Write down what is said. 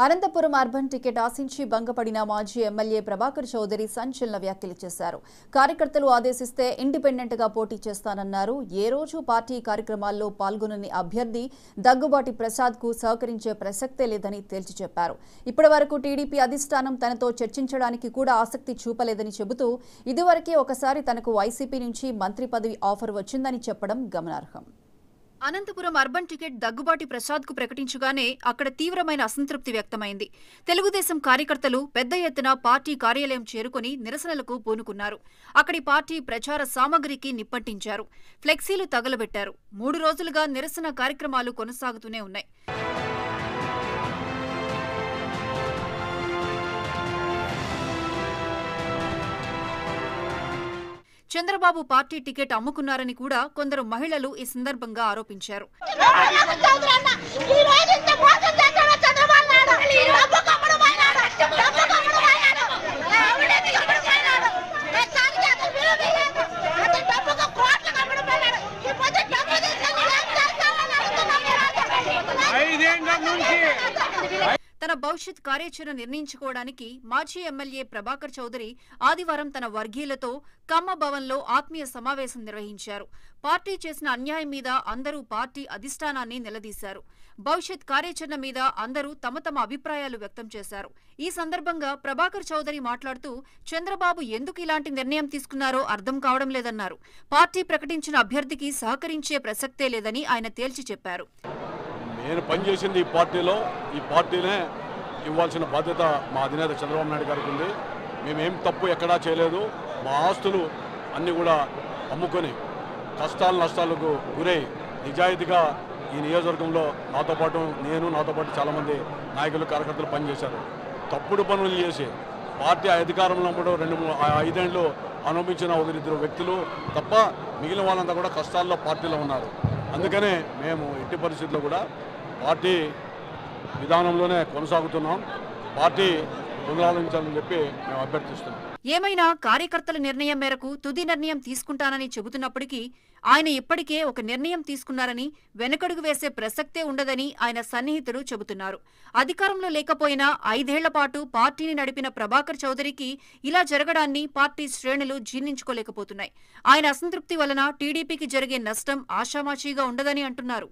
Anantapuram urban ticket ఆశించి భంగపడిన మాజీ MLA Prabhakar Chowdary సంచలన వ్యాఖ్యలు చేశారు. కార్యకర్తలు ఆదేశిస్తే ఇండిపెండెంట్ గా పోటీ చేస్తానన్నారు. ఏ రోజు పార్టీ కార్యక్రమాల్లో పాల్గొనని అభ్యర్థి దగ్గుబాటి ప్రసాద్ కు సహకరించే ప్రసక్తే లేదని తేల్చి చెప్పారు. ఇప్పటివరకు టీడీపీ అధిష్టానం తనతో చర్చించడానికి కూడా ఆసక్తి చూపలేదని చెబుతూ ఇదివరకే ఒకసారి తనకు వైసీపీ నుంచి మంత్రి పదవి ఆఫర్ వచ్చిందని చెప్పడం గమనార్హం. అనంతపురం అర్బన్ టికెట్ దగ్గుబాటి ప్రసాద్ కు ప్రకటించగానే అక్కడ తీవ్రమైన అసంతృప్తి వ్యక్తమైంది. తెలుగుదేశం కార్యకర్తలు పెద్ద ఎత్తున పార్టీ కార్యాలయం చేరుకుని నిరసనలకు పూనుకున్నారు. అక్కడి పార్టీ ప్రచార సామగ్రికి నిప్పంటించారు. ఫ్లెక్సీలు తగలబెట్టారు. 3 రోజులుగా నిరసన కార్యక్రమాలు కొనసాగుతూనే ఉన్నాయి. చంద్రబాబు పార్టీ టికెట్ అమ్ముకున్నారని కూడా కొందరు మహిళలు ఈ సందర్భంగా ఆరోపించారు. తన భవిష్యత్ కార్యాచరణ నిర్ణయించుకోవడానికి మాజీ ఎమ్మెల్యే ప్రభాకర్ చౌదరి ఆదివారం తన వర్గీయులతో కమ్మ భవన్లో ఆత్మీయ సమావేశం నిర్వహించారు. పార్టీ చేసిన అన్యాయం మీద అందరూ పార్టీ అధిష్టానాన్ని నిలదీశారు. భవిష్యత్ కార్యాచరణ మీద అందరూ తమ తమ అభిప్రాయాలు వ్యక్తం చేశారు. ఈ సందర్భంగా ప్రభాకర్ చౌదరి మాట్లాడుతూ చంద్రబాబు ఎందుకు ఇలాంటి నిర్ణయం తీసుకున్నారో అర్థం కావడం లేదన్నారు. పార్టీ ప్రకటించిన అభ్యర్థికి సహకరించే ప్రసక్తే లేదని ఆయన తేల్చి చెప్పారు. నేను పనిచేసింది ఈ పార్టీనే ఇవ్వాల్సిన బాధ్యత మా అధినేత చంద్రబాబు నాయుడు గారికి ఉంది. మేమేం తప్పు ఎక్కడా చేయలేదు. మా ఆస్తులు అన్నీ కూడా అమ్ముకొని నష్టాలకు గురై నిజాయితీగా ఈ నియోజకవర్గంలో నాతో పాటు చాలామంది నాయకులు కార్యకర్తలు పనిచేశారు. తప్పుడు పనులు చేసి పార్టీ అధికారంలో ఉన్నప్పుడు 5 ఏళ్ళు అనుభవించిన 1-2 వ్యక్తులు తప్ప మిగిలిన వాళ్ళంతా కూడా కష్టాల్లో పార్టీలో ఉన్నారు. అందుకనే మేము ఎట్టి పరిస్థితుల్లో కూడా పార్టీ విధానంలోనే కొనసాగుతున్నాం. పార్టీ పునరాలోచించాలని చెప్పి మేము అభ్యర్థిస్తున్నాం. ఏమైనా కార్యకర్తల నిర్ణయం మేరకు తుది నిర్ణయం తీసుకుంటానని చెబుతున్నప్పటికీ ఆయన ఇప్పటికే ఒక నిర్ణయం తీసుకున్నారని వెనకడుగు వేసే ప్రసక్తే ఉండదని ఆయన సన్నిహితులు చెబుతున్నారు. అధికారంలో లేకపోయినా 5 ఏళ్ల పాటు పార్టీని నడిపిన ప్రభాకర్ చౌదరికి ఇలా జరగడాన్ని పార్టీ శ్రేణులు జీర్ణించుకోలేకపోతున్నాయి. ఆయన అసంతృప్తి వలన టీడీపీకి జరిగే నష్టం ఆషామాషీగా ఉండదని అంటున్నారు.